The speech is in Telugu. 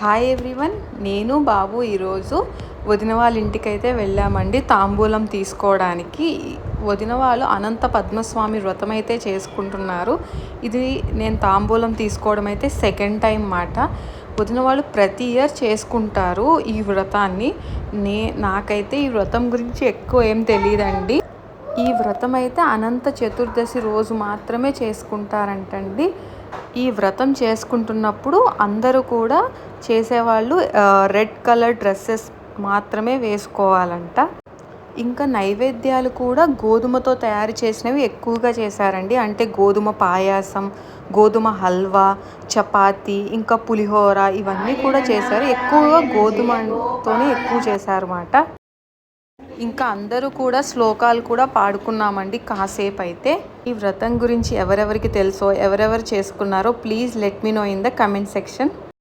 హాయ్ ఎవ్రీవన్, నేను బాబు ఈరోజు వదిన వాళ్ళ ఇంటికైతే వెళ్ళామండి తాంబూలం తీసుకోవడానికి. వదిన వాళ్ళు అనంత పద్మస్వామి వ్రతం అయితే చేసుకుంటున్నారు. ఇది నేను తాంబూలం తీసుకోవడం అయితే సెకండ్ టైం మాట. వదిన వాళ్ళు ప్రతి ఇయర్ చేసుకుంటారు ఈ వ్రతాన్ని. నాకైతే ఈ వ్రతం గురించి ఎక్కువ ఏం తెలియదండి. ఈ వ్రతం అయితే అనంత చతుర్దశి రోజు మాత్రమే చేసుకుంటారంటండి. ఈ వ్రతం చేసుకుంటున్నప్పుడు అందరూ కూడా చేసేవాళ్ళు రెడ్ కలర్ డ్రెస్సెస్ మాత్రమే వేసుకోవాలంట. ఇంకా నైవేద్యాలు కూడా గోధుమతో తయారు చేసినవి ఎక్కువగా చేశారండి. అంటే గోధుమ పాయాసం, గోధుమ హల్వా, చపాతీ, ఇంకా పులిహోర ఇవన్నీ కూడా చేశారు. ఎక్కువగా గోధుమతోనే ఎక్కువ చేశారు అన్నమాట. ఇంకా అందరూ కూడా శ్లోకాలు కూడా పాడుకున్నామండి కాసేపు అయితే. ఈ వ్రతం గురించి ఎవరెవరికి తెలుసో, ఎవరెవరు చేసుకున్నారో please let me know in the comment section.